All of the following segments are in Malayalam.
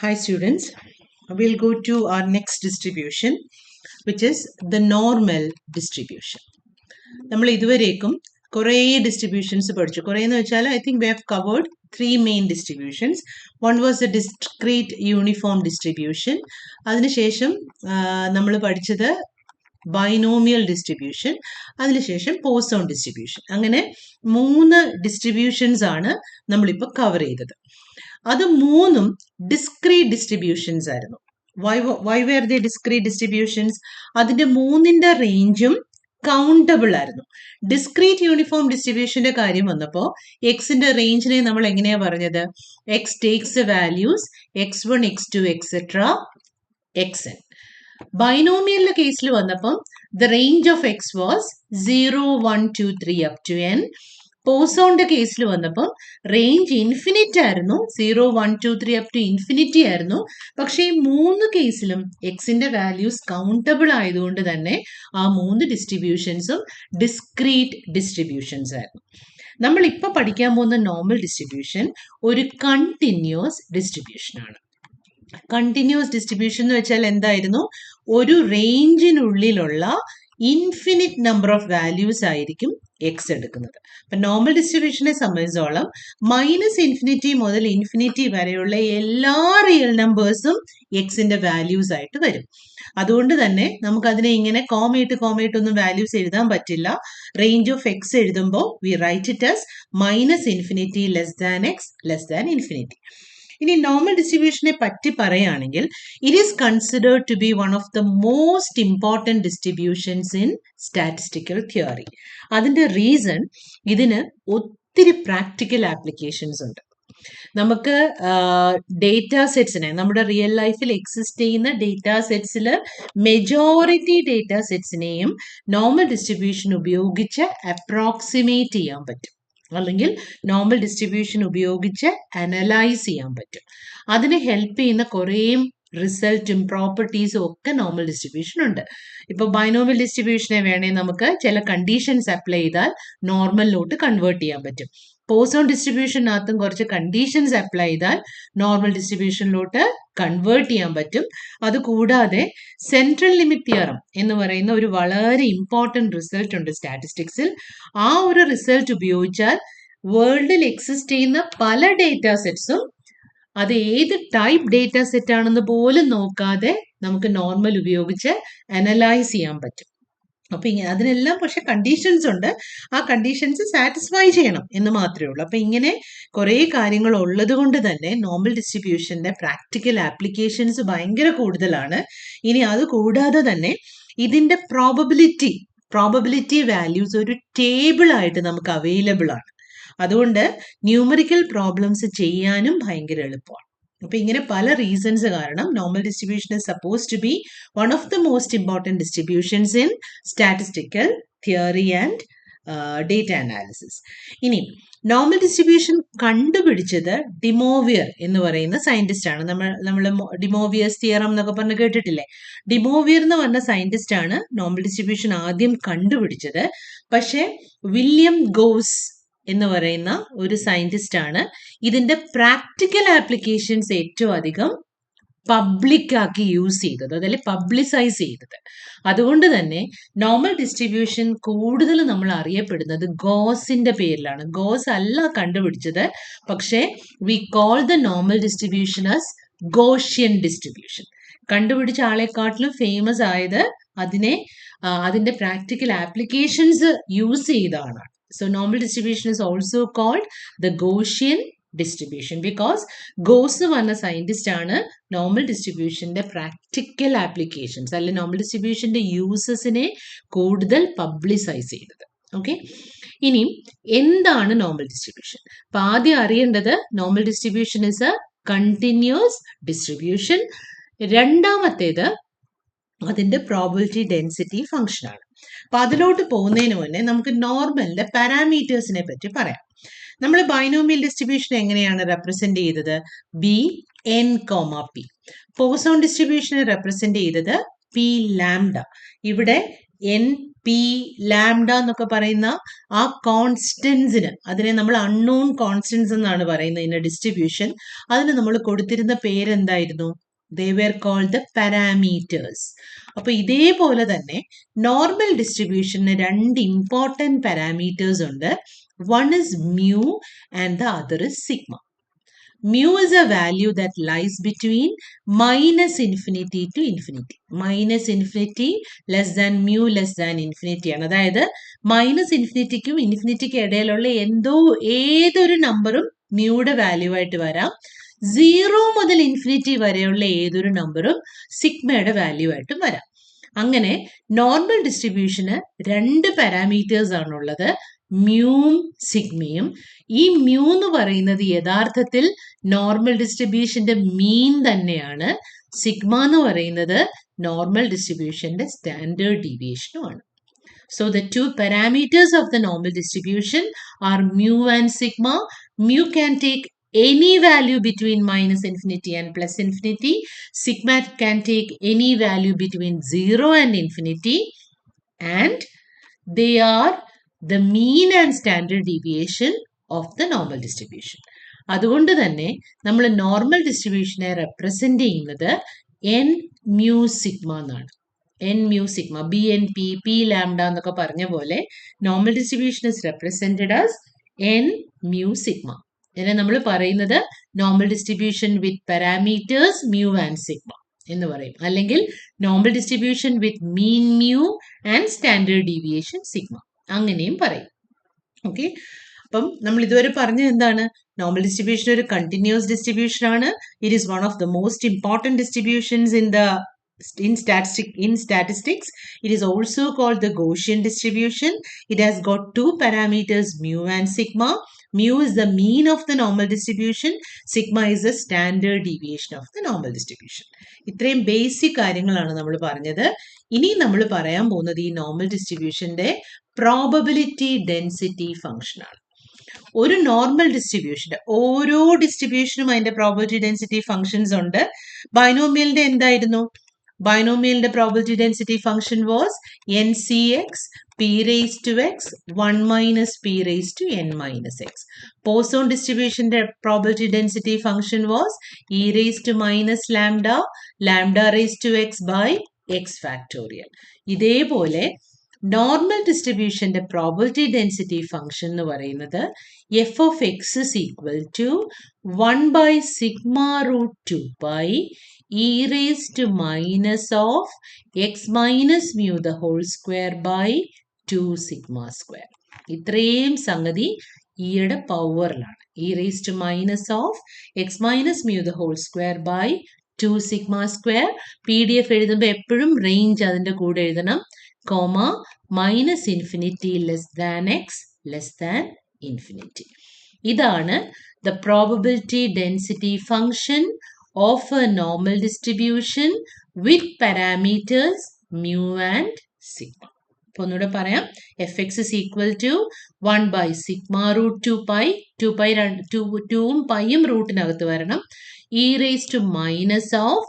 Hi students, we'll go to our next distribution, which is the normal distribution. നമ്മൾ ഇതുവരേക്കും കുറേ ഡിസ്ട്രിബ്യൂഷൻസ് പഠിച്ചു. കുറേ എന്ന് വെച്ചാൽ I think we have covered three main distributions. One was the discrete uniform distribution. അതിനുശേഷം നമ്മൾ പഠിച്ചത് ബൈനോമിയൽ ഡിസ്ട്രിബ്യൂഷൻ, അതിനുശേഷം പോസോൺ ഡിസ്ട്രിബ്യൂഷൻ. അങ്ങനെ 3 ഡിസ്ട്രിബ്യൂഷൻസ് ആണ് നമ്മളിപ്പോൾ കവർ ചെയ്തത്. അത് 3ഉം ഡിസ്ക്രീറ്റ് ഡിസ്ട്രിബ്യൂഷൻസ് ആയിരുന്നു. Why were the discrete distributions? അതിന്റെ 3ന്റെ റേഞ്ചും കൗണ്ടബിൾ ആയിരുന്നു. ഡിസ്ക്രീറ്റ് യൂണിഫോം ഡിസ്ട്രിബ്യൂഷന്റെ കാര്യം വന്നപ്പോൾ എക്സിന്റെ റേഞ്ചിനെ നമ്മൾ എങ്ങനെയാ പറഞ്ഞത്? X takes values x1 x2 etcetera xn. ബൈനോമിയലിന്റെ കേസിൽ വന്നപ്പം the range of x was 0 1 2 3 up to n. പോസോണിന്റെ കേസിൽ വന്നപ്പം റേഞ്ച് ഇൻഫിനിറ്റ് ആയിരുന്നു, 0 1 2 3 അപ് ടു ഇൻഫിനിറ്റി ആയിരുന്നു. പക്ഷേ ഈ 3 കേസിലും എക്സിന്റെ വാല്യൂസ് കൗണ്ടബിൾ ആയതുകൊണ്ട് തന്നെ ആ 3 ഡിസ്ട്രിബ്യൂഷൻസും ഡിസ്ക്രീറ്റ് ഡിസ്ട്രിബ്യൂഷൻസ് ആയിരുന്നു. നമ്മൾ ഇപ്പൊ പഠിക്കാൻ പോകുന്ന നോർമൽ ഡിസ്ട്രിബ്യൂഷൻ ഒരു കണ്ടിന്യൂസ് ഡിസ്ട്രിബ്യൂഷൻ ആണ്. കണ്ടിന്യൂസ് ഡിസ്ട്രിബ്യൂഷൻ എന്ന് വെച്ചാൽ എന്തായിരുന്നു? ഒരു റേഞ്ചിനുള്ളിലുള്ള ഇൻഫിനിറ്റ് നമ്പർ ഓഫ് വാല്യൂസ് ആയിരിക്കും എക്സ് എടുക്കുന്നത്. അപ്പൊ നോർമൽ ഡിസ്ട്രിബ്യൂഷനെ സംബന്ധിച്ചോളം -∞ മുതൽ ഇൻഫിനിറ്റി വരെയുള്ള എല്ലാ റിയൽ നമ്പേഴ്സും എക്സിന്റെ വാല്യൂസ് ആയിട്ട് വരും. അതുകൊണ്ട് തന്നെ നമുക്കതിനെ ഇങ്ങനെ കോമയിട്ട് ഒന്നും വാല്യൂസ് എഴുതാൻ പറ്റില്ല. റേഞ്ച് ഓഫ് എക്സ് എഴുതുമ്പോൾ we write it as -∞ less than x less than infinity. ഇനി നോർമൽ ഡിസ്ട്രിബ്യൂഷനെ പറ്റി പറയുകയാണെങ്കിൽ it is considered to be one of the most important distributions in statistical theory. അതിൻ്റെ റീസൺ ഇതിന് ഒത്തിരി പ്രാക്ടിക്കൽ ആപ്ലിക്കേഷൻസ് ഉണ്ട്. നമുക്ക് ഡേറ്റാ സെറ്റ്സിനെ, നമ്മുടെ റിയൽ ലൈഫിൽ എക്സിസ്റ്റ് ചെയ്യുന്ന ഡേറ്റാ സെറ്റ്സിൽ മെജോറിറ്റി ഡേറ്റാ സെറ്റ്സിനെയും നോർമൽ ഡിസ്ട്രിബ്യൂഷൻ ഉപയോഗിച്ച് അപ്രോക്സിമേറ്റ് ചെയ്യാൻ പറ്റും, അല്ലെങ്കിൽ നോർമൽ ഡിസ്ട്രിബ്യൂഷൻ ഉപയോഗിച്ച് അനലൈസ് ചെയ്യാൻ പറ്റും. അതിന് ഹെൽപ്പ് ചെയ്യുന്ന കുറേ റിസൾട്ടും പ്രോപ്പർട്ടീസും ഒക്കെ നോർമൽ ഡിസ്ട്രിബ്യൂഷൻ ഉണ്ട്. ഇപ്പോൾ ബൈനോമിയൽ ഡിസ്ട്രിബ്യൂഷനെ വേണേൽ നമുക്ക് ചില കണ്ടീഷൻസ് അപ്ലൈ ചെയ്താൽ നോർമലിലോട്ട് കൺവേർട്ട് ചെയ്യാൻ പറ്റും. പോസോൺ ഡിസ്ട്രിബ്യൂഷനകത്തും കുറച്ച് കണ്ടീഷൻസ് അപ്ലൈ ചെയ്താൽ നോർമൽ ഡിസ്ട്രിബ്യൂഷനിലോട്ട് കൺവേർട്ട് ചെയ്യാൻ പറ്റും. അതുകൂടാതെ സെൻട്രൽ ലിമിറ്റ് തിയറം എന്ന് പറയുന്ന ഒരു വളരെ ഇമ്പോർട്ടൻറ്റ് റിസൾട്ട് ഉണ്ട് സ്റ്റാറ്റിസ്റ്റിക്സിൽ. ആ ഒരു റിസൾട്ട് ഉപയോഗിച്ചാൽ വേൾഡിൽ എക്സിസ്റ്റ് ചെയ്യുന്ന പല ഡേറ്റാ സെറ്റ്സും അത് ഏത് ടൈപ്പ് ഡേറ്റാ സെറ്റ് ആണെന്ന് പോലും നോക്കാതെ നമുക്ക് നോർമൽ ഉപയോഗിച്ച് അനലൈസ് ചെയ്യാൻ പറ്റും. അപ്പൊ അതിനെല്ലാം പക്ഷെ കണ്ടീഷൻസ് ഉണ്ട്. ആ കണ്ടീഷൻസ് സാറ്റിസ്ഫൈ ചെയ്യണം എന്ന് മാത്രമേ ഉള്ളൂ. അപ്പൊ ഇങ്ങനെ കുറേ കാര്യങ്ങൾ ഉള്ളത് കൊണ്ട് തന്നെ നോർമൽ ഡിസ്ട്രിബ്യൂഷന്റെ പ്രാക്ടിക്കൽ ആപ്ലിക്കേഷൻസ് ഭയങ്കര കൂടുതലാണ്. ഇനി അത് കൂടാതെ തന്നെ ഇതിന്റെ പ്രോബബിലിറ്റി വാല്യൂസ് ഒരു ടേബിൾ ആയിട്ട് നമുക്ക് അവൈലബിൾ ആണ്. അതുകൊണ്ട് ന്യൂമറിക്കൽ പ്രോബ്ലംസ് ചെയ്യാനും ഭയങ്കര എളുപ്പമാണ്. അപ്പൊ ഇങ്ങനെ പല റീസൺസ് കാരണം normal distribution is suppose to be one of the most important distributions in statistical theory and data analysis. ഇനി നോർമൽ ഡിസ്ട്രിബ്യൂഷൻ കണ്ടുപിടിച്ചത് ഡിമോവിയർ എന്ന് പറയുന്ന സയന്റിസ്റ്റ് ആണ്. നമ്മൾ ഡിമോവിയസ് തിയറം എന്നൊക്കെ പറഞ്ഞ് കേട്ടിട്ടില്ലേ? ഡിമോവിയർ എന്ന് പറഞ്ഞ സയന്റിസ്റ്റ് ആണ് നോർമൽ ഡിസ്ട്രിബ്യൂഷൻ ആദ്യം കണ്ടുപിടിച്ചത്. പക്ഷെ വില്യം ഗോസ് എന്ന് പറയുന്ന ഒരു സയന്റിസ്റ്റ് ആണ് ഇതിന്റെ പ്രാക്ടിക്കൽ ആപ്ലിക്കേഷൻസ് ഏറ്റവും അധികം പബ്ലിക് ആക്കി യൂസ് ചെയ്തത്, അതല്ലെങ്കിൽ പബ്ലിസൈസ് ചെയ്തത്. അതുകൊണ്ട് തന്നെ നോർമൽ ഡിസ്ട്രിബ്യൂഷൻ കൂടുതൽ നമ്മൾ അറിയപ്പെടുന്നത് ഗോസിന്റെ പേരിലാണ്. ഗോസ് അല്ല കണ്ടുപിടിച്ചത്, പക്ഷേ we call the normal distribution as Gaussian distribution. കണ്ടുപിടിച്ച ആളെക്കാട്ടിലും ഫേമസ് ആയത് അതിന്റെ പ്രാക്ടിക്കൽ ആപ്ലിക്കേഷൻസ് യൂസ് ചെയ്താണ്. So normal distribution is also called the Gaussian distribution because Gauss പറഞ്ഞ സയന്റിസ്റ്റ് ആണ് നോർമൽ ഡിസ്ട്രിബ്യൂഷന്റെ പ്രാക്ടിക്കൽ ആപ്ലിക്കേഷൻസ് അല്ലെങ്കിൽ നോർമൽ ഡിസ്ട്രിബ്യൂഷന്റെ യൂസസിനെ കൂടുതൽ പബ്ലിസൈസ് ചെയ്തത്. ഓക്കെ, ഇനി എന്താണ് നോർമൽ ഡിസ്ട്രിബ്യൂഷൻ? അപ്പൊ ആദ്യം അറിയേണ്ടത് normal distribution is A continuous distribution. രണ്ടാമത്തേത് അതിന്റെ പ്രോബബിലിറ്റി ഡെൻസിറ്റി ഫംഗ്ഷൻ ആണ്. അപ്പൊ അതിലോട്ട് പോകുന്നതിന് മുന്നേ നമുക്ക് നോർമലിന്റെ പാരാമീറ്റേഴ്സിനെ പറ്റി പറയാം. നമ്മൾ ബൈനോമിയൽ ഡിസ്ട്രിബ്യൂഷൻ എങ്ങനെയാണ് റെപ്രസെന്റ് ചെയ്തത്? Bn, P. പോസോൺ ഡിസ്ട്രിബ്യൂഷനെ റെപ്രസെന്റ് ചെയ്തത് P ലാംഡ. ഇവിടെ n പി, ലാംഡ എന്നൊക്കെ പറയുന്ന ആ കോൺസ്റ്റൻസിന്, അതിനെ നമ്മൾ അൺനോൺ കോൺസ്റ്റൻസ് എന്നാണ് പറയുന്നത് ഇൻ എ ഡിസ്ട്രിബ്യൂഷൻ. അതിന് നമ്മൾ കൊടുത്തിരുന്ന പേരെന്തായിരുന്നു? They were called the parameters. അപ്പൊ ഇതേപോലെ തന്നെ നോർമൽ ഡിസ്ട്രിബ്യൂഷന് രണ്ട് ഇമ്പോർട്ടൻറ്റ് പാരാമീറ്റേഴ്സ് ഉണ്ട്. One is mu and the other is sigma. Mu is a value that lies between minus infinity to infinity. Minus infinity less than mu less than infinity ആണ്. അതായത് മൈനസ് ഇൻഫിനിറ്റിക്കും ഇൻഫിനിറ്റിക്കും ഇടയിലുള്ള ഏതൊരു നമ്പറും മ്യൂയുടെ വാല്യൂ ആയിട്ട് വരാം. 0 മുതൽ ഇൻഫിനിറ്റി വരെയുള്ള ഏതൊരു നമ്പറും സിഗ്മയുടെ വാല്യൂ ആയിട്ടും വരാം. അങ്ങനെ നോർമൽ ഡിസ്ട്രിബ്യൂഷന് രണ്ട് പാരാമീറ്റേഴ്സ് ആണുള്ളത്, മ്യൂവും സിഗ്മയും. ഈ മ്യൂ എന്ന് പറയുന്നത് യഥാർത്ഥത്തിൽ നോർമൽ ഡിസ്ട്രിബ്യൂഷന്റെ മീൻ തന്നെയാണ്. സിഗ്മ എന്ന് പറയുന്നത് നോർമൽ ഡിസ്ട്രിബ്യൂഷന്റെ സ്റ്റാൻഡേർഡ് ഡീവിയേഷനുമാണ്. So the two parameters of the normal distribution are mu and sigma. Mu can take any value between minus infinity and plus infinity. Sigma can take any value between 0 and infinity. And they are the mean and standard deviation of the normal distribution. അതുകൊണ്ട് തന്നെ നമ്മൾ നോർമൽ ഡിസ്ട്രിബ്യൂഷനെ റെപ്രസെന്റ് ചെയ്യുന്നത് എൻ മ്യൂ സിഗ്മ എന്നാണ്. N mu sigma, B N P, P lambda എന്നൊക്കെ പറഞ്ഞ പോലെ normal distribution is represented as an mu sigma. ഇതിനെ നമ്മൾ പറയുന്നത് normal distribution with parameters mu and sigma എന്ന് പറയും. അല്ലെങ്കിൽ normal distribution with mean mu and standard deviation sigma, അങ്ങനെയും പറയും. ഓക്കെ, അപ്പം നമ്മൾ ഇതുവരെ പറഞ്ഞത് എന്താണ്? നോർമൽ ഡിസ്ട്രിബ്യൂഷൻ ഒരു കണ്ടിന്യൂസ് ഡിസ്ട്രിബ്യൂഷൻ ആണ്. It is one of the most important distributions in statistics. It is also called the Gaussian distribution. It has got two parameters, mu and sigma. Mu is the mean of the normal distribution. Sigma is the standard deviation of the normal distribution. ഇത്രയും ബേസിക് കാര്യങ്ങളാണ് നമ്മൾ പറഞ്ഞത്. ഇനി നമ്മൾ പറയാൻ പോകുന്നത് ഈ നോർമൽ ഡിസ്ട്രിബ്യൂഷന്റെ പ്രോബബിലിറ്റി ഡെൻസിറ്റി ഫംഗ്ഷൻ ആണ്. ഒരു നോർമൽ ഡിസ്ട്രിബ്യൂഷന്റെ ഓരോ ഡിസ്ട്രിബ്യൂഷനും അതിന്റെ പ്രോബബിലിറ്റി ഡെൻസിറ്റി ഫംഗ്ഷൻസ് ഉണ്ട്. ബൈനോമിയലിന്റെ എന്തായിരുന്നു? ബൈനോമിയലിന്റെ probability density function was NCX p raised to x 1 minus p raised to n minus x. Poisson ഡിസ്ട്രിബ്യൂഷന്റെ probability density function was e raised to minus lambda lambda raised to x by x factorial. ഇതേപോലെ നോർമൽ ഡിസ്ട്രിബ്യൂഷന്റെ പ്രോബബിലിറ്റി ഡെൻസിറ്റി ഫംഗ്ഷൻ എന്ന് പറയുന്നത് f of x is equal to 1 by sigma root 2 pi e raised to minus of x minus mu the whole square by 2 sigma square. ഇത്രയും സംഗതി ഈയുടെ പവറിലാണ്. e raised to minus of x minus mu the whole square by 2 sigma square. PDF എഴുതുമ്പോൾ എപ്പോഴും റേഞ്ച് അതിൻ്റെ കൂടെ എഴുതണം. Comma minus infinity less than x less than infinity. ഇതാണ് the probability density function of a normal distribution with parameters mu and sigma. അപ്പോൾ ഒന്നുകൂടെ പറയാം. fx is equal to 1 by sigma root 2 pi, 2ഉം പൈയും റൂട്ടിനകത്ത് വരണം. e raised to minus of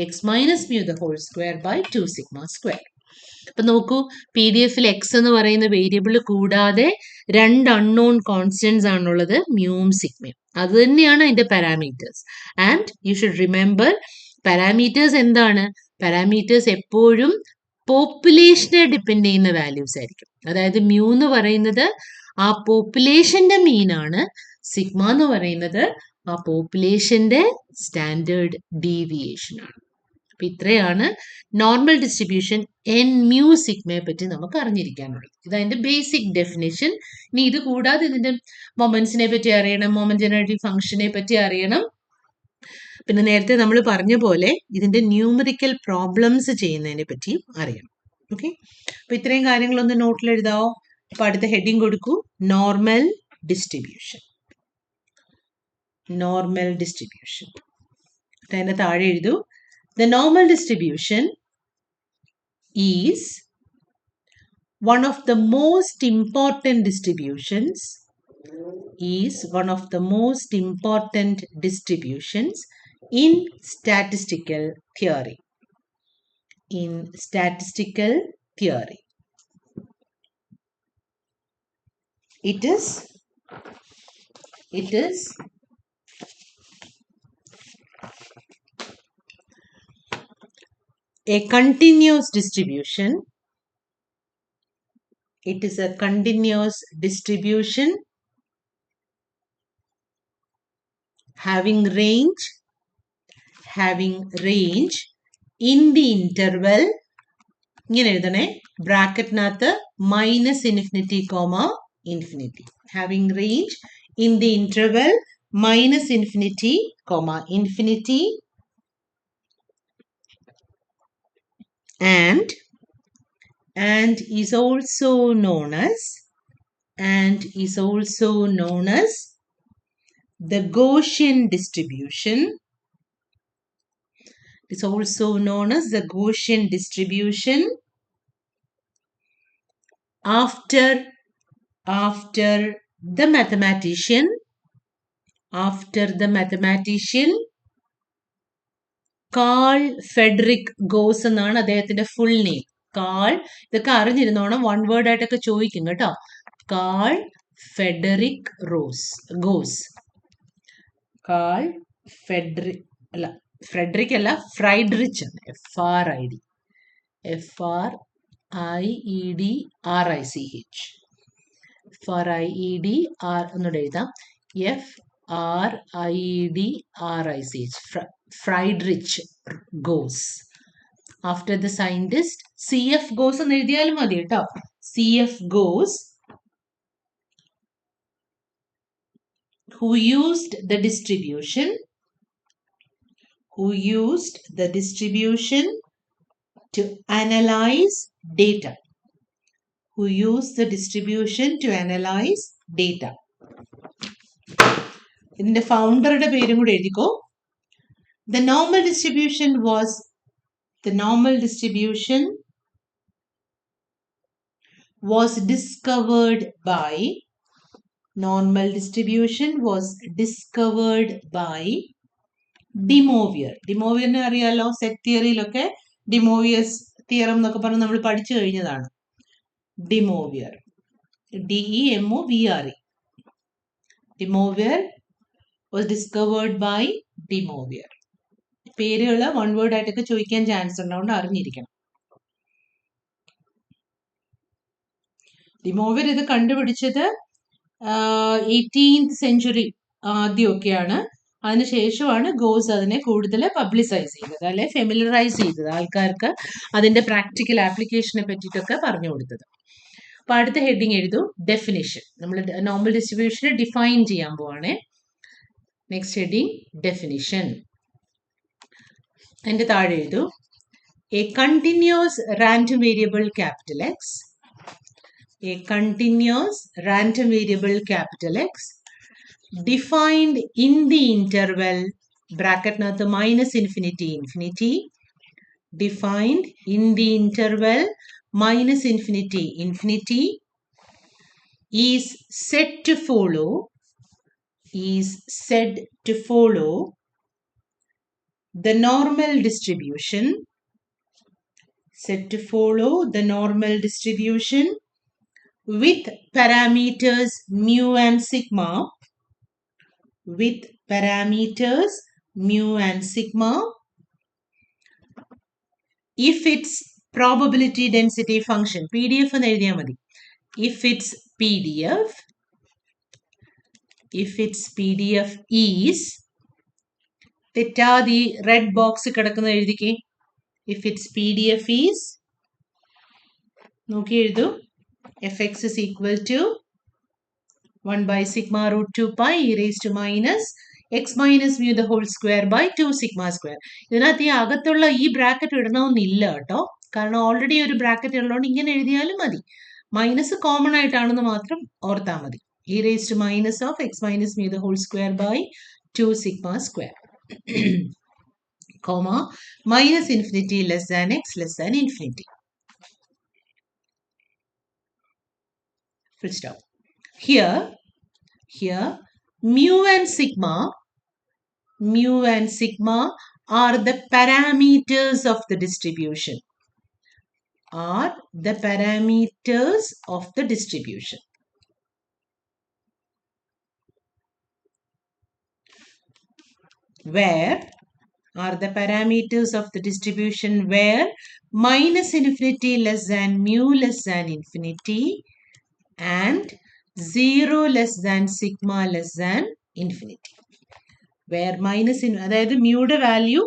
x minus mu the whole square by 2 sigma square. അപ്പൊ നോക്കൂ, PDF-ൽ എക്സ് എന്ന് പറയുന്ന വേരിയബിൾ കൂടാതെ രണ്ട് അൺനോൺ കോൺസ്റ്റൻസ് ആണുള്ളത്, മ്യൂവും സിഗ്മയും. അത് തന്നെയാണ് അതിന്റെ parameters. And you should remember, parameters എന്താണ്? പാരാമീറ്റേഴ്സ് എപ്പോഴും പോപ്പുലേഷനെ ഡിപ്പെൻഡ് ചെയ്യുന്ന വാല്യൂസ് ആയിരിക്കും. അതായത് മ്യൂ എന്ന് പറയുന്നത് ആ പോപ്പുലേഷന്റെ മീനാണ്. സിഗ്മ എന്ന് പറയുന്നത് ആ പോപ്പുലേഷന്റെ സ്റ്റാൻഡേർഡ് ഡീവിയേഷൻ ആണ്. അപ്പൊ ഇത്രയാണ് നോർമൽ ഡിസ്ട്രിബ്യൂഷൻ എൻ മ്യൂ സിഗ്മയെ പറ്റി നമുക്ക് അറിഞ്ഞിരിക്കാനുള്ളത്. ഇതതിന്റെ ബേസിക് ഡെഫിനിഷൻ. ഇനി ഇത് കൂടാതെ ഇതിന്റെ മൊമെന്റ്സിനെ പറ്റി അറിയണം, മൊമെന്റ് ജനറേറ്റീവ് ഫംഗ്ഷനെ പറ്റി അറിയണം. പിന്നെ നേരത്തെ നമ്മൾ പറഞ്ഞ പോലെ ഇതിന്റെ ന്യൂമറിക്കൽ പ്രോബ്ലംസ് ചെയ്യുന്നതിനെ പറ്റിയും അറിയണം. ഓക്കെ, അപ്പൊ ഇത്രയും കാര്യങ്ങളൊന്ന് നോട്ടിൽ എഴുതാവോ? അപ്പൊ അടുത്ത ഹെഡിങ് കൊടുക്കൂ, നോർമൽ ഡിസ്ട്രിബ്യൂഷൻ. നോർമൽ ഡിസ്ട്രിബ്യൂഷൻ അതിന്റെ താഴെ എഴുതൂ, the normal distribution is one of the most important distributions in statistical theory. It is a continuous distribution. It is a continuous distribution having range in the interval. ഇങ്ങനെ എഴുതണേ, ബ്രാക്കറ്റിനകത്ത് -∞, infinity. Having range in the interval -∞, infinity, and is also known as the Gaussian distribution. It is also known as the Gaussian distribution after the mathematician Carl Friedrich Gauss എന്നാണ് അദ്ദേഹത്തിന്റെ ഫുൾ നെയിം. കാൾ, ഇതൊക്കെ അറിഞ്ഞിരുന്നോണം, വൺ വേർഡ് ആയിട്ടൊക്കെ ചോദിക്കും കേട്ടോ. Carl Frederick Gauss. Carl Frederick അല്ല, ഫ്രൈഡ്രിച്ച് ആണ്. FRIEDRICH. എന്നോട് എഴുതാം. FRIEDRICH. Friedrich Gauss. After the scientist CF Gauss എന്ന് എഴുതിയാലും മതി കേട്ടോ. CF Gauss, who used the distribution to analyze data. ഇതിന്റെ ഫൗണ്ടറുടെ പേരും കൂടെ എഴുതിക്കോ. The normal distribution was discovered by De Moivre. De Moivre അറിയാലോ, സെറ്റ് തിയറിയിലൊക്കെ De Moivre's തിയറം എന്നൊക്കെ പറഞ്ഞ് നമ്മൾ പഠിച്ചു കഴിഞ്ഞതാണ്. De Moivre. DEMOVRE. De Moivre was discovered by De Moivre. പേരുകൾ വൺ വേർഡ് ആയിട്ടൊക്കെ ചോദിക്കാൻ ചാൻസ് ഉണ്ടാവുകൊണ്ട് അറിഞ്ഞിരിക്കണം. De Moivre ഇത് കണ്ടുപിടിച്ചത് 18th century ആദ്യമൊക്കെയാണ്. അതിനുശേഷമാണ് ഗോസ് അതിനെ കൂടുതൽ പബ്ലിസൈസ് ചെയ്തത്, അല്ലെ ഫെമിലറൈസ് ചെയ്തത്, ആൾക്കാർക്ക് അതിന്റെ പ്രാക്ടിക്കൽ ആപ്ലിക്കേഷനെ പറ്റിയിട്ടൊക്കെ പറഞ്ഞു കൊടുത്തത്. അപ്പൊ അടുത്ത ഹെഡിങ് എഴുതൂ, ഡെഫിനിഷൻ. നമ്മൾ നോർമൽ ഡിസ്ട്രിബ്യൂഷനെ ഡിഫൈൻ ചെയ്യാൻ പോവാണേ. Next heading definition. അതിന്റെ താഴെ എഴുതൂ, a continuous random variable capital x, defined in the interval ബ്രാക്കറ്റിനകത്ത് -∞, defined in the interval -∞, is said to follow the normal distribution, with parameters mu and sigma, if its probability density function, PDF എന്ന് എഴുതിയാൽ മതി. if its PDF is, തെറ്റാതെ റെഡ് ബോക്സ് കിടക്കുന്ന എഴുതിക്കേ. if its PDF is, നോക്കി എഴുതൂ, fx is equal to 1 by sigma root 2 pi e raised to minus x minus mu the whole square by 2 sigma square. ഇതിനകത്ത് ഈ അകത്തുള്ള ഈ ബ്രാക്കറ്റ് ഇടണമെന്നില്ല കേട്ടോ, കാരണം ഓൾറെഡി ഒരു ബ്രാക്കറ്റ് ഉള്ളതുകൊണ്ട് ഇങ്ങനെ എഴുതിയാലും മതി. മൈനസ് കോമൺ ആയിട്ടാണെന്ന് മാത്രം ഓർത്താൽ മതി. e raised to minus of x minus mu the whole square by 2 sigma square, comma, -∞ less than x less than infinity. Full stop. Here mu and sigma are the parameters of the distribution. where are the parameters of the distribution where minus infinity less than mu less than infinity and 0 less than sigma less than infinity. Where minus അതായത് മ്യൂയുടെ വാല്യൂ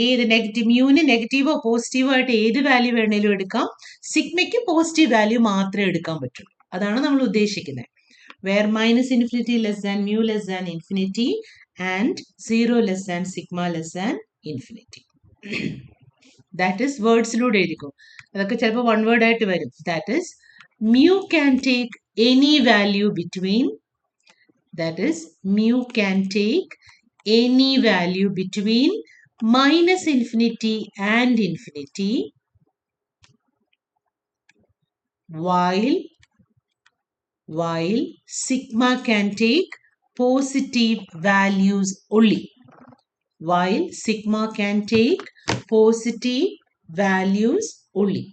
ഏത് നെഗറ്റീവ് മ്യൂവിന് നെഗറ്റീവോ പോസിറ്റീവോ ആയിട്ട് ഏത് വാല്യൂ വേണേലും എടുക്കാം. സിഗ്മയ്ക്ക് പോസിറ്റീവ് വാല്യൂ മാത്രമേ എടുക്കാൻ പറ്റുള്ളൂ. അതാണ് നമ്മൾ ഉദ്ദേശിക്കുന്നത്. Where minus infinity less than mu less than infinity and 0 less than sigma less than infinity. That is words-ലൂടെ എഴുതിക്കും. അതൊക്കെ ചിലപ്പോൾ one word ആയിട്ട് വരും. That is mu can take any value between, that is mu can take any value between minus infinity and infinity while sigma can take positive values only. While sigma can take positive values only.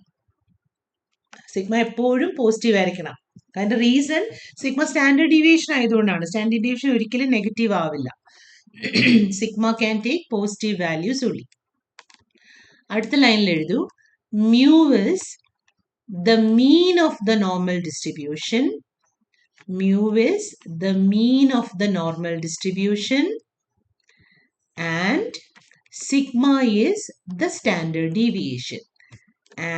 Sigma എപ്പോഴും പോസിറ്റീവ് ആയിരിക്കണം. അതിന്റെ റീസൺ സിഗ്മ സ്റ്റാൻഡേർഡ് ഡീവിയേഷൻ ആയതുകൊണ്ടാണ്. സ്റ്റാൻഡേർഡ് ഡീവിയേഷൻ ഒരിക്കലും നെഗറ്റീവ് ആവില്ല. Sigma can take positive values ഉള്ളി. അടുത്ത ലൈനിൽ എഴുതൂ, mu is the mean of the normal distribution. Mu is the mean of the normal distribution and sigma is the standard deviation.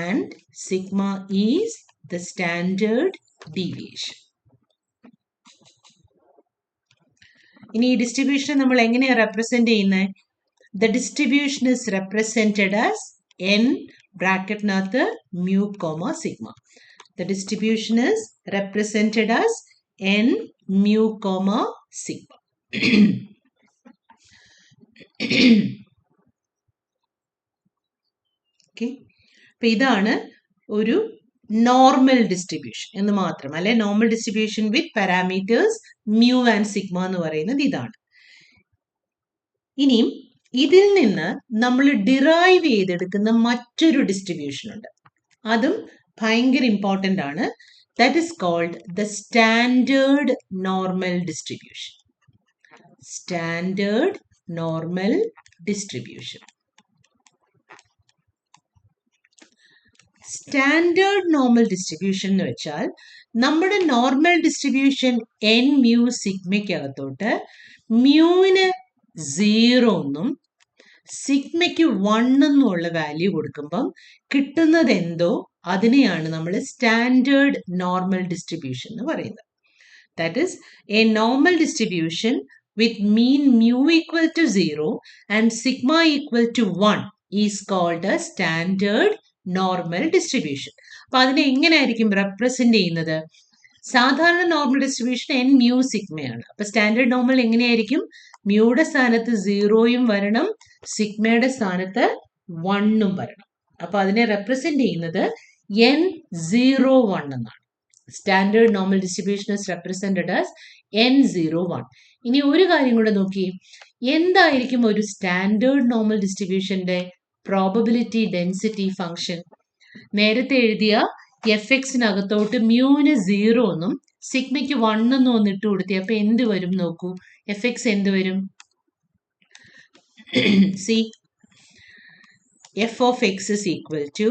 And sigma is the standard deviation. ഇനി ഈ ഡിസ്ട്രിബ്യൂഷൻ നമ്മൾ എങ്ങനെയാണ് റെപ്രസെന്റ് ചെയ്യുന്നത്? The distribution is represented as n ബ്രാക്കറ്റിനകത്ത് mu, sigma. The distribution is represented as n mu, sigma. Okay. അപ്പൊ ഇതാണ് ഒരു നോർമൽ ഡിസ്ട്രിബ്യൂഷൻ എന്ന് മാത്രം, അല്ലെ normal distribution with parameters mu and sigma എന്ന് പറയുന്നത് ഇതാണ്. ഇനിയും ഇതിൽ നിന്ന് നമ്മൾ ഡിറൈവ് ചെയ്തെടുക്കുന്ന മറ്റൊരു ഡിസ്ട്രിബ്യൂഷൻ ഉണ്ട്. അതും ഭയങ്കര ഇമ്പോർട്ടൻ്റ് ആണ്. That is called the standard normal distribution. Standard normal distribution. Standard normal distribution എന്ന് വെച്ചാൽ നമ്മുടെ നോർമൽ ഡിസ്ട്രിബ്യൂഷൻ n mu സിഗ്മയ്ക്കകത്തോട്ട് മ്യൂവിന് 0 എന്നും സിഗ്മയ്ക്ക് 1 എന്നുള്ള വാല്യൂ കൊടുക്കുമ്പം കിട്ടുന്നത് എന്തോ അതിനെയാണ് നമ്മൾ സ്റ്റാൻഡേർഡ് നോർമൽ ഡിസ്ട്രിബ്യൂഷൻ എന്ന് പറയുന്നത്. That is A normal distribution with mean mu equal to 0 and sigma equal to 1 is called a standard normal distribution. അപ്പൊ അതിനെ എങ്ങനെയായിരിക്കും റെപ്രസെന്റ് ചെയ്യുന്നത്? സാധാരണ നോർമൽ ഡിസ്ട്രിബ്യൂഷൻ n mu സിഗ്മയാണ്. അപ്പൊ സ്റ്റാൻഡേർഡ് നോർമൽ എങ്ങനെയായിരിക്കും? മ്യൂയുടെ സ്ഥാനത്ത് 0യും വരണം, സിഗ്മയുടെ സ്ഥാനത്ത് 1ഉം വരണം. അപ്പൊ അതിനെ റെപ്രസെന്റ് ചെയ്യുന്നത് n01 എന്നാണ്. Standard normal distribution is represented as n01. ഇനി ഒരു കാര്യം കൂടെ നോക്കി, എന്തായിരിക്കും ഒരു സ്റ്റാൻഡേർഡ് നോർമൽ ഡിസ്ട്രിബ്യൂഷന്റെ പ്രോബബിലിറ്റി ഡെൻസിറ്റി ഫംഗ്ഷൻ? നേരത്തെ എഴുതിയ എഫ് എക്സിനകത്തോട്ട് മ്യൂവിന് 0 എന്നും സിഗ്മയ്ക്ക് 1 എന്നും ഒന്ന് ഇട്ട് കൊടുത്തി. അപ്പൊ എന്ത് വരും നോക്കൂ, എഫ് എക്സ് എന്ത് വരും? C f of x is equal to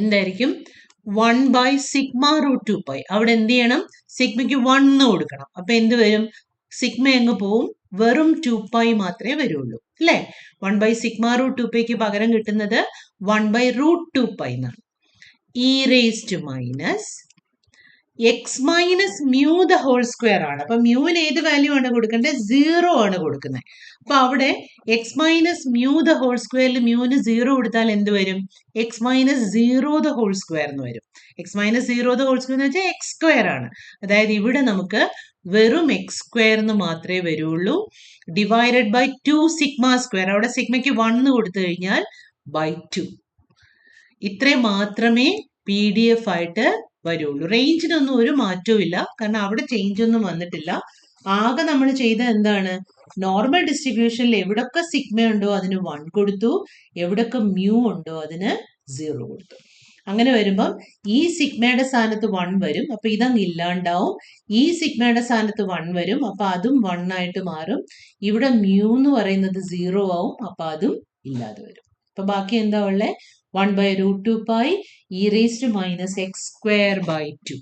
എന്തായിരിക്കും? 1/σ√2π. അവിടെ എന്ത് ചെയ്യണം? സിഗ്മയ്ക്ക് 1 കൊടുക്കണം. അപ്പൊ എന്ത് വരും? സിഗ്മ അങ്ങ് പോവും, വെറും 2π മാത്രമേ വരുള്ളൂ, അല്ലേ? 1/σ√2πക്ക് പകരം കിട്ടുന്നത് 1/√2π എന്നാണ്. e raised to minus x minus mu the whole square ആണ്. അപ്പൊ മ്യൂവിന് ഏത് വാല്യൂ ആണ് കൊടുക്കേണ്ടത്? 0 ആണ് കൊടുക്കുന്നത്. അപ്പൊ അവിടെ x minus mu the whole squareൽ മ്യൂവിന് 0 കൊടുത്താൽ എന്ത് വരും? x minus 0 the whole square എന്ന് വരും. x minus 0 the whole square എന്ന് വെച്ചാൽ x square ആണ്. അതായത് ഇവിടെ നമുക്ക് വെറും x square എന്ന് മാത്രമേ വരുള്ളൂ. Divided by 2 sigma square. അവിടെ സിഗ്മയ്ക്ക് 1 കൊടുത്തു കഴിഞ്ഞാൽ by 2. ഇത്രയും മാത്രമേ PDF ആയിട്ട് വരുള്ളൂ. റേഞ്ചിനൊന്നും ഒരു മാറ്റവും ഇല്ല, കാരണം അവിടെ ചേഞ്ച് ഒന്നും വന്നിട്ടില്ല. ആകെ നമ്മൾ ചെയ്ത എന്താണ്? നോർമൽ ഡിസ്ട്രിബ്യൂഷനിൽ എവിടൊക്കെ സിഗ്മ ഉണ്ടോ അതിന് 1 കൊടുത്തു, എവിടൊക്കെ മ്യൂ ഉണ്ടോ അതിന് 0 കൊടുത്തു. അങ്ങനെ വരുമ്പം ഈ സിഗ്മയുടെ സ്ഥാനത്ത് 1 വരും. അപ്പൊ ഇതങ്ങ് ഇല്ലാണ്ടാവും. ഈ സിഗ്മയുടെ സ്ഥാനത്ത് 1 വരും. അപ്പൊ അതും 1 ആയിട്ട് മാറും. ഇവിടെ മ്യൂ എന്ന് പറയുന്നത് 0 ആവും. അപ്പൊ അതും ഇല്ലാതെ വരും. അപ്പൊ ബാക്കി എന്താ ഉള്ളത്? 1/√2 pi e raised to minus x square by 2.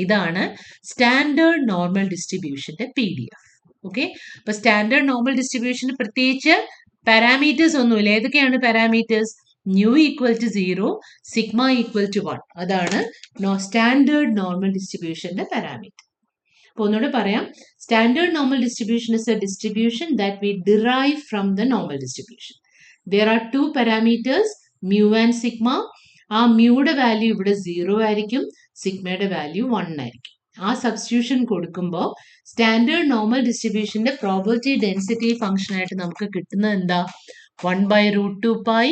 ഇതാണ് സ്റ്റാൻഡേർഡ് നോർമൽ ഡിസ്ട്രിബ്യൂഷന്റെ PDF. ഓക്കെ, അപ്പൊ സ്റ്റാൻഡേർഡ് നോർമൽ ഡിസ്ട്രിബ്യൂഷന് പ്രത്യേകിച്ച് പാരാമീറ്റേഴ്സ് ഒന്നുമില്ല. ഏതൊക്കെയാണ് parameters? Mu equal to 0, sigma equal to 1. അതാണ് സ്റ്റാൻഡേർഡ് നോർമൽ ഡിസ്ട്രിബ്യൂഷന്റെ പാരാമീറ്റർ. അപ്പൊ ഒന്നുകൂടെ പറയാം, standard normal distribution is a distribution that we derive from the normal distribution. There are two parameters, mu and sigma. ആ മ്യൂയുടെ വാല്യൂ ഇവിടെ 0 ആയിരിക്കും, സിഗ്മയുടെ വാല്യൂ 1 ആയിരിക്കും. ആ സബ്സ്റ്റിറ്റ്യൂഷൻ കൊടുക്കുമ്പോൾ സ്റ്റാൻഡേർഡ് നോർമൽ ഡിസ്ട്രിബ്യൂഷന്റെ പ്രോബബിലിറ്റി ഡെൻസിറ്റി ഫംഗ്ഷൻ ആയിട്ട് നമുക്ക് കിട്ടുന്നത് എന്താ? 1/√2 pi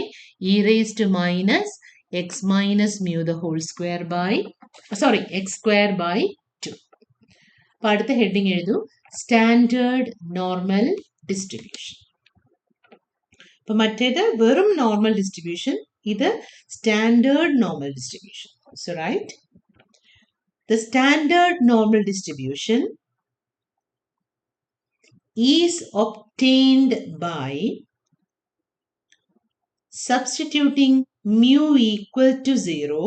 e raised to minus x minus mu the whole square by x square by 2. അപ്പൊ അടുത്ത ഹെഡിങ് എഴുതൂ, സ്റ്റാൻഡേർഡ് നോർമൽ ഡിസ്ട്രിബ്യൂഷൻ. അപ്പൊ മറ്റേത് വെറും നോർമൽ ഡിസ്ട്രിബ്യൂഷൻ, ഇത് standard normal distribution. So right, the standard normal distribution is obtained by substituting mu equal to 0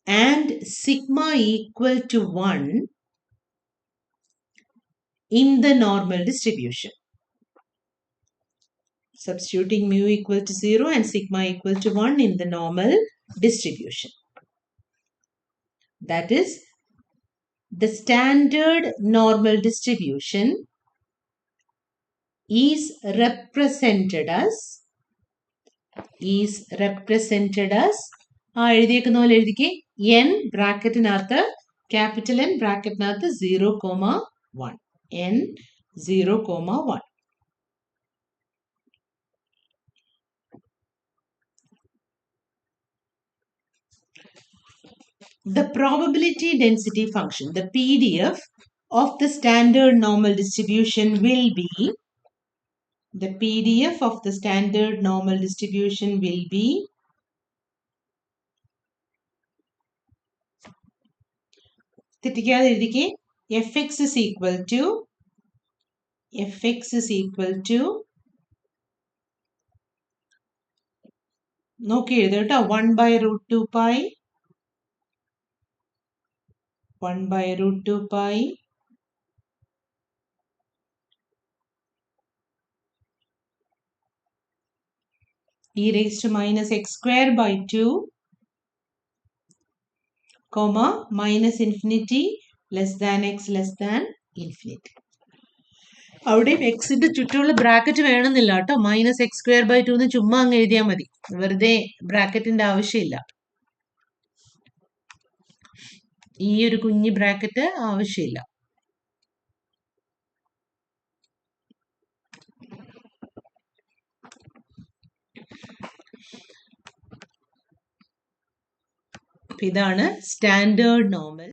and sigma equal to 1 in the normal distribution. Substituting mu equal to 0 and sigma equal to 1 in the normal distribution. That is, the standard normal distribution is represented as എഴുതിയേക്കുന്ന പോലെ എഴുതിക്കേ, n ബ്രാക്കറ്റിനകത്ത് capital N ബ്രാക്കറ്റിനകത്ത് 0,1, n 0,1. The probability density function, the PDF of the standard normal distribution will be, the PDF of the standard normal distribution will be തെറ്റിക്കാതെ എഴുതിക്കേ, fx is equal to നോക്കി എഴുതുക കേട്ടോ, 1/√2 pi e raised to minus x square by 2, comma minus infinity less than x less than infinity. അവിടെ എക്സിന്റെ ചുറ്റുമുള്ള ബ്രാക്കറ്റ് വേണമെന്നില്ല കേട്ടോ. മൈനസ് എക്സ് സ്ക്വയർ ബൈ 2 എന്ന് ചുമ്മാ അങ്ങ് എഴുതിയാൽ മതി, വെറുതെ ബ്രാക്കറ്റിന്റെ ആവശ്യമില്ല. ഈ ഒരു കുഞ്ഞു ബ്രാക്കറ്റ് ആവശ്യമില്ല. ഇതാണ് സ്റ്റാൻഡേർഡ് നോർമൽ